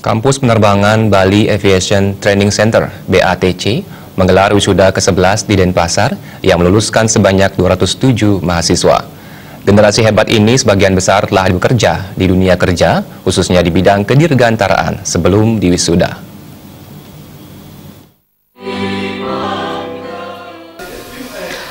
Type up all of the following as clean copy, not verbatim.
Kampus Penerbangan Bali Aviation Training Center (BATC) menggelar wisuda ke-11 di Denpasar yang meluluskan sebanyak 207 mahasiswa. Generasi hebat ini sebagian besar telah bekerja di dunia kerja, khususnya di bidang kedirgantaraan sebelum diwisuda.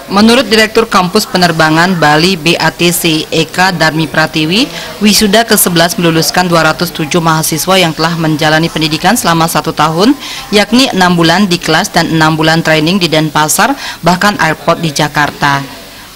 Menurut Direktur Kampus Penerbangan Bali BATC Eka Darmi Pratiwi, wisuda ke-11 meluluskan 207 mahasiswa yang telah menjalani pendidikan selama 1 tahun, yakni 6 bulan di kelas dan 6 bulan training di Denpasar, bahkan airport di Jakarta.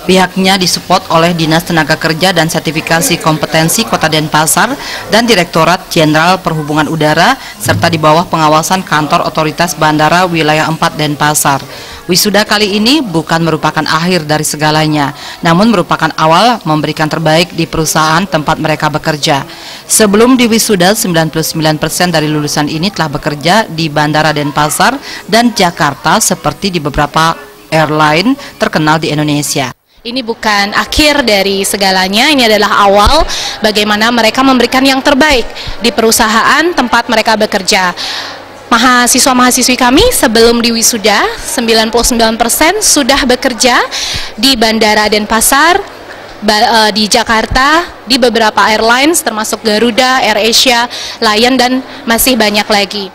Pihaknya disupport oleh Dinas Tenaga Kerja dan Sertifikasi Kompetensi Kota Denpasar dan Direktorat Jenderal Perhubungan Udara, serta di bawah pengawasan Kantor Otoritas Bandara Wilayah 4 Denpasar. Wisuda kali ini bukan merupakan akhir dari segalanya, namun merupakan awal memberikan terbaik di perusahaan tempat mereka bekerja. Sebelum diwisuda, 99% dari lulusan ini telah bekerja di Bandara Denpasar dan Jakarta seperti di beberapa airline terkenal di Indonesia. Ini bukan akhir dari segalanya, ini adalah awal bagaimana mereka memberikan yang terbaik di perusahaan tempat mereka bekerja. Mahasiswa-mahasiswi kami sebelum diwisuda, 99% sudah bekerja di Bandara Denpasar, di Jakarta, di beberapa airlines termasuk Garuda, AirAsia, Lion, dan masih banyak lagi.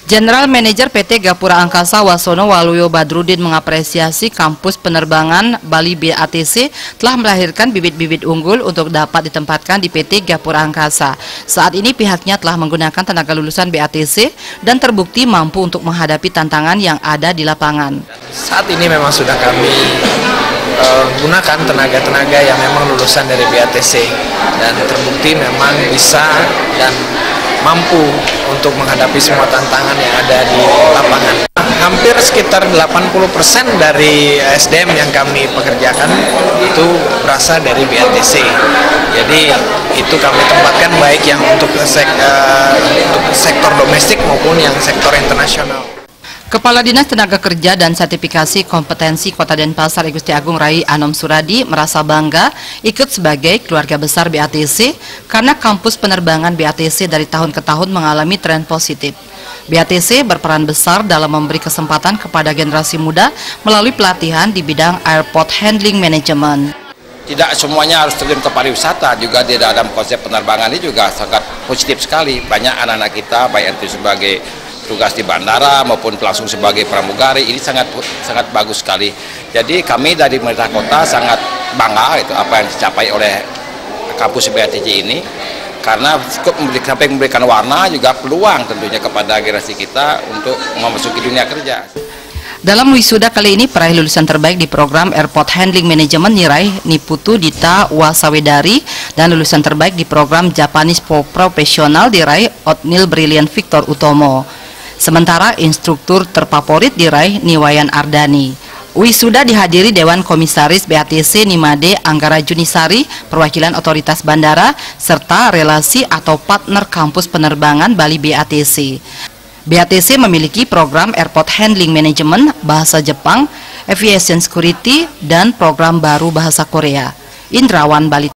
General Manager PT Gapura Angkasa Wasono Waluyo Badrudin mengapresiasi Kampus Penerbangan Bali BATC telah melahirkan bibit-bibit unggul untuk dapat ditempatkan di PT Gapura Angkasa. Saat ini pihaknya telah menggunakan tenaga lulusan BATC dan terbukti mampu untuk menghadapi tantangan yang ada di lapangan. Saat ini memang sudah kami gunakan tenaga-tenaga yang memang lulusan dari BATC dan terbukti memang bisa dan mampu untuk menghadapi semua tantangan yang ada di lapangan. Hampir sekitar 80% dari SDM yang kami pekerjakan itu berasal dari BATC. Jadi itu kami tempatkan baik yang untuk sektor domestik maupun yang sektor internasional. Kepala Dinas Tenaga Kerja dan Sertifikasi Kompetensi Kota Denpasar Igusti Agung Rai Anom Suradi merasa bangga ikut sebagai keluarga besar BATC karena kampus penerbangan BATC dari tahun ke tahun mengalami tren positif. BATC berperan besar dalam memberi kesempatan kepada generasi muda melalui pelatihan di bidang airport handling management. Tidak semuanya harus terjun ke pariwisata, juga di dalam konsep penerbangan ini juga sangat positif sekali. Banyak anak-anak kita, baik itu sebagai tugas di bandara maupun langsung sebagai pramugari, ini sangat bagus sekali. Jadi kami dari pemerintah kota sangat bangga itu apa yang dicapai oleh kampus BATC ini, karena cukup memberikan warna juga peluang tentunya kepada generasi kita untuk memasuki dunia kerja. Dalam wisuda kali ini, peraih lulusan terbaik di program Airport Handling Management diraih Niputu Dita Wasawedari dan lulusan terbaik di program Japanese Professional diraih Otnil Brilliant Victor Utomo. Sementara instruktur terfavorit diraih Niwayan Ardani. Wisuda dihadiri Dewan Komisaris BATC Nimade Anggara Junisari, perwakilan otoritas bandara, serta relasi atau partner kampus penerbangan Bali BATC. BATC memiliki program Airport Handling Management, bahasa Jepang, Aviation Security, dan program baru bahasa Korea. Indrawan Bali.